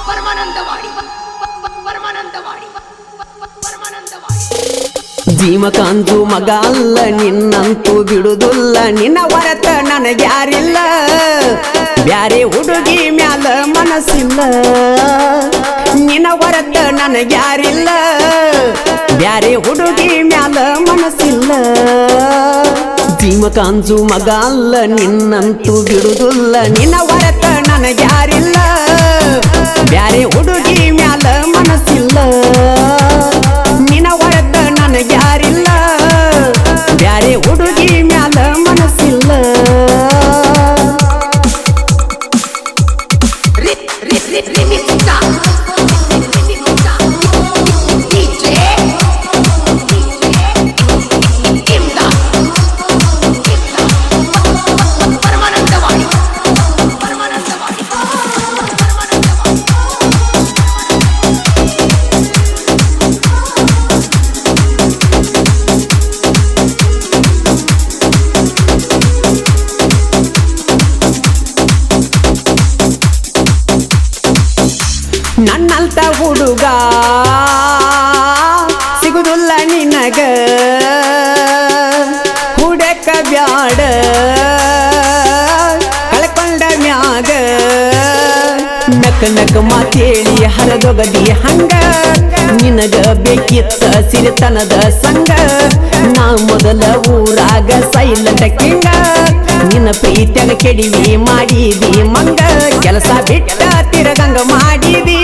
ಪರಮಾನಂದವಾಡಿ ಜೀವಕಾಂತು ಮಗ ಅಲ್ಲ ನಿನ್ನಂತೂ ಬಿಡುದಿಲ್ಲ ನಿನ್ನ ಹೊರತ ನನಗ್ಯಾರಿಲ್ಲ ಬ್ಯಾರೆ ಹುಡುಗಿ ಮ್ಯಾಲ ಮನಸ್ಸಿಲ್ಲ ನಿನ್ನ ಹೊರತ ನನಗ್ಯಾರಿಲ್ಲ ಬ್ಯಾರೆ ಹುಡುಗಿ ಮ್ಯಾಲ ಮನಸ್ಸಿಲ್ಲ ಜೀವಕಾಂತು ಮಗ ಅಲ್ಲ ನಿನ್ನಂತೂ ಬಿಡುದಿಲ್ಲ ನಿನ್ನ ಹೊರತ ನನಗ್ಯಾರಿಲ್ಲ ಬ್ಯಾರೆ ಹುಡುಗಿ ಮ್ಯಾಲ ಮನಸ್ಸಿಲ್ಲ ನಿನ್ನ ಹೊರತ ನನಗ್ಯಾರಿಲ್ಲ ಬ್ಯಾರೆ ಹುಡುಗಿ ಮ್ಯಾಲ ಮನಸ್ಸಿಲ್ಲ ನನ್ನಂತ ಹುಡುಗ ಸಿಗುದಿಲ್ಲ ನಿನಗ ಹುಡಕ ಬ್ಯಾಡ ಕಳ್ಕೊಂಡ ಮ್ಯಾಗ ನಕ ನಕ ಮಾತೇಳಿ ಹರದೊಗದಿ ಹಂಗ ನಿನಗ ಬೇಕಿತ್ತ ಸಿರಿತನದ ಸಂಗ ನಾ ಮೊದಲ ಊರಾಗ ಸೈಲೆಂಟ್ ಕಿಂಗ ನಿನ್ನ ಪ್ರೀತಿಯಾಗ ಕೆಡಿವಿ ಮಾಡಿದಿ ಮಂಗ ಕೆಲಸ ಬಿಟ್ಟ ತಿರಗಂಗ ಮಾಡಿದಿ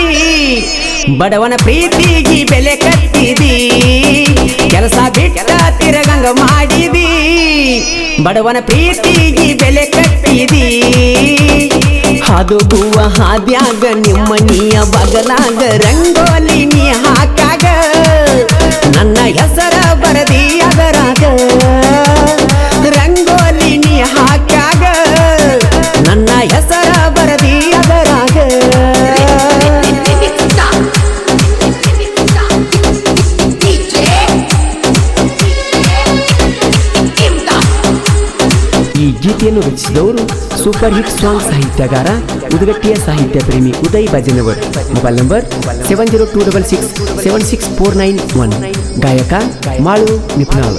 ಬಡವನ ಪ್ರೀತಿಗೆ ಬೆಲೆ ಕಟ್ಟಿದಿ ಕೆಲಸ ಬಿಟ್ಟ ತಿರಗಂಗ ಮಾಡಿದಿ ಬಡವನ ಪ್ರೀತಿಗೆ ಬೆಲೆ ಕಟ್ಟಿದಿ ಹಾದುಗುವ ಹಾದ್ಯಾಗ ನಿಮ್ಮನಿಯ ಬಗಲಾಗ ರಂಗೋಲಿ ನೀ ಹಾಕಾಗ ನನ್ನ ಹೆಸರ ಬರದಿ ಅದರಾಗ ರಂಗೋಲಿ ನೀ ಹಾಕಾಗ ನನ್ನ ಹೆಸರ ಬರದಿ ಅದರಾಗ ಈ ಗೀತೆಯನ್ನು ರಚಿಸಿದವರು ಸೂಪರ್ ಹಿಟ್ ಸಾಂಗ್ ಸಾಹಿತ್ಯಗಾರ ಉದಗಟ್ಟಿಯ ಸಾಹಿತ್ಯ ಪ್ರೇಮಿ ಉದಯ್ ಭಜನವರ್ ಮೊಬೈಲ್ ನಂಬರ್ 7026676491 ಗಾಯಕ ಮಾಳು ನಿಪುಣಾಳ್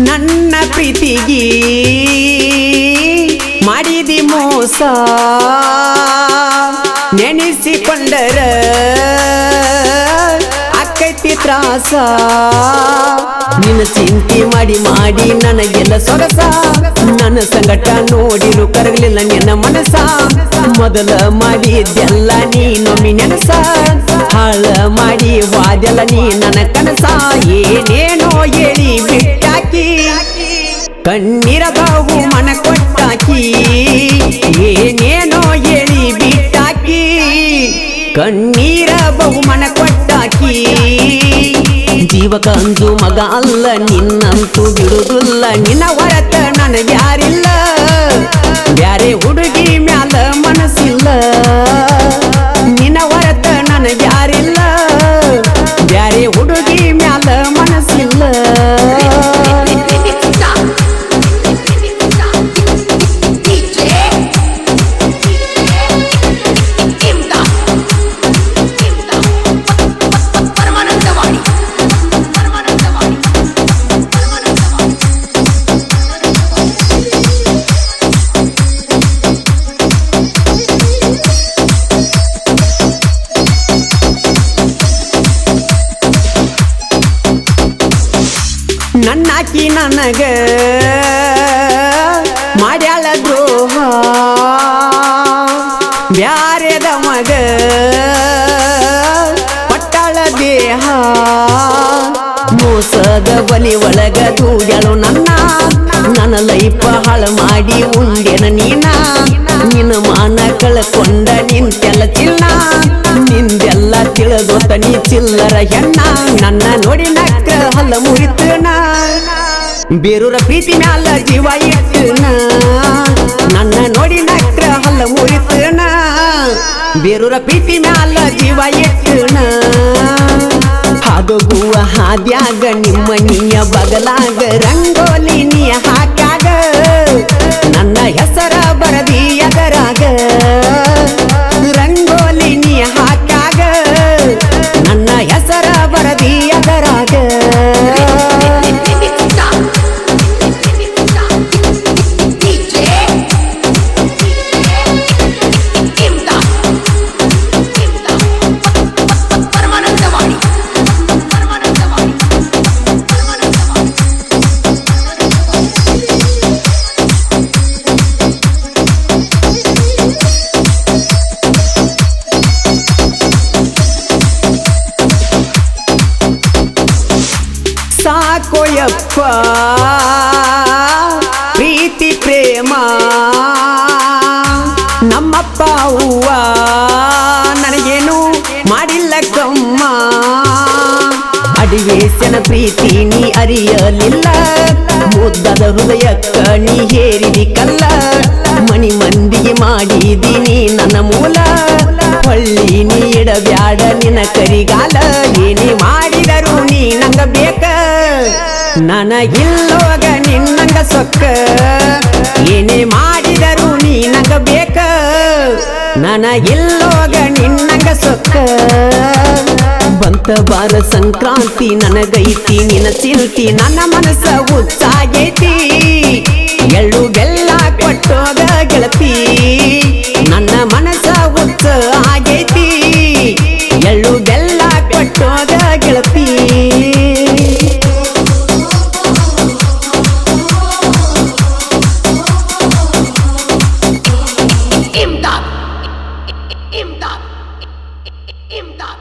ನನ್ನ ಪ್ರೀತಿಗೆ ಮಾಡಿದಿ ಮೋಸ ನೆನೆಸಿಕೊಂಡರ ಅಕ್ಕೈತಿ ತ್ರಾಸ ನಿನ್ನ ಚಿಂತೆ ಮಾಡಿ ಮಾಡಿ ನನಗೆಲ್ಲ ಸೊಗಸ ನನ್ನ ಸಂಗಟ ನೋಡಿರು ಕರಗಲಿಲ್ಲ ನಿನ್ನ ಮನಸ ಮೊದಲ ಮಾಡಿದ್ದೆಲ್ಲ ನೀನೊಮ್ಮೆ ನೆನಸ ಹಾಳ ಮಾಡಿ ವಾದೆಲ್ಲ ನೀ ನನ್ನ ಕನಸ ಏನೇನೋ ಹೇಳಿ ಬಿಟ್ಟಾಕಿ ಕಣ್ಣೀರದವು ಮನ ಕೊಟ್ಟಾಕಿ ಏನೇನೋ ಹೇಳಿ ಬಿಟ್ಟಾಕಿ ಕಣ್ಣೀರ ಬಹುಮನ ಕೊಟ್ಟಾಕಿ ಜೀವಕಾಂತು ಮಗ ಅಲ್ಲ ನಿನ್ನಂತೂ ಬಿಡುದಿಲ್ಲ ನಿನ್ನ ಹೊರತ ನನಗ್ಯಾರಿಲ್ಲ ಬ್ಯಾರೆ ಹುಡುಗಿ ಮ್ಯಾಲ ಮನಸ್ಸಿಲ್ಲ ನಿನ್ನ ಹೊರತ ನನಗ್ಯಾರಿಲ್ಲ ಬ್ಯಾರೆ ಹುಡುಗಿ ಮ್ಯಾಲ ಮನಸ್ಸಿಲ್ಲ ನನ್ನಾಕಿ ನನಗ ಮಾಡ್ಯಾಳ ದ್ರೋಹ ಬ್ಯಾರೆದ ಮಗ ಪಟ್ಟಾಳ ದೇಹ ಮೋಸದ ಬಲಿ ಒಳಗ ದೂಡ್ಯಾಳು ನನ್ನ ಲೈಫ ಹಾಳ ಮಾಡಿ ಉಂಡೆನ ನೀನ ನಿನ್ನ ಮಾನ ಕಳ್ಕೊಂಡ ನಿಂತೆಲ್ಲ ಚಿನ್ನ ನಿಂದೆಲ್ಲ ತಿಳಿದೋತ ನೀ ಚಿಲ್ಲರ ಹೆಣ್ಣ ನನ್ನ ನೋಡಿ ನಕ್ಕ ಹಲ್ಲ ಮುರಿತನ ಬೇರೂರ ಪ್ರೀತಿ ಮ್ಯಾಲ ಜೀವ ಇಟ್ಟನ ನನ್ನ ನೋಡಿ ನಕ್ರ ಹಲ್ಲ ಮುರಿತನ ಬೇರೂರ ಪ್ರೀತಿ ಮ್ಯಾಲ ಜೀವ ಇಟ್ಟನ ಹಾದೋಗುವ ಹಾದ್ಯಾಗ ನಿಮ್ಮನಿಯ ಬಗಲಾಗ ರಂಗೋಲಿ ನೀ ಹಾಕಾಗ ನನ್ನ ಹೆಸರ ಬರದಿ ಎದರಾಗ ರಂಗೋಲಿ ನೀ ಹಾಕಾಗ ನನ್ನ ಹೆಸರ ಬರದಿ ಎದರಾಗ ಸಾಕೋಯಪ್ಪ ಪ್ರೀತಿ ಪ್ರೇಮ ನಮ್ಮಪ್ಪ ಅವ್ವ ನನಗೇನು ಮಾಡಿಲ್ಲ ಕಮ್ಮ ಅಡಿವೇಶನ ಪ್ರೀತಿ ನೀ ಅರಿಯಲಿಲ್ಲ ಮುದ್ದದ ಹೃದಯಕ್ಕ ನೀ ಹೇರಿದಿ ಕಲ್ಲ ಮಣಿ ಮಂದಿಗೆ ಮಾಡಿದೀನಿ ನನ್ನ ಮೂಲ ಹೊಳ್ಳಿ ನೀ ಇಡಬ್ಯಾಡ ನಿನ್ನ ಕರಿಗಾಲ ಏನೇ ಮಾಡಿದರು ನೀ ನಂಗ ಬೇಕ ನನಗಿಲ್ಲೋಗ ನಿನ್ನಂಗ ಸೊಕ್ಕ ಏನೇ ಮಾಡಿದರು ನೀ ನಂಗ ಬೇಕ ನನಗಿಲ್ಲೋಗ ನಿನ್ನಂಗ ಸೊಕ್ಕ ಬಂತ ಬಾರ ಸಂಕ್ರಾಂತಿ ನನಗೈತಿ ನಿನ್ನ ಚಿಲ್ತಿ ನನ್ನ ಮನಸ್ಸ ಹುಚ್ಚಾಗೈತಿ ಎಳ್ಳು ಬೆಲ್ಲ ಕೊಟ್ಟೋಗ ಗೆಳತಿ ನನ್ನ ಮನಸ್ಸ ಹುಚ್ಚ ಆಗೈತಿ ಎಳ್ಳು ಬೆಲ್ಲ ಕೊಟ್ಟೋಗ ಗೆಳತಿ imdad imdad imdad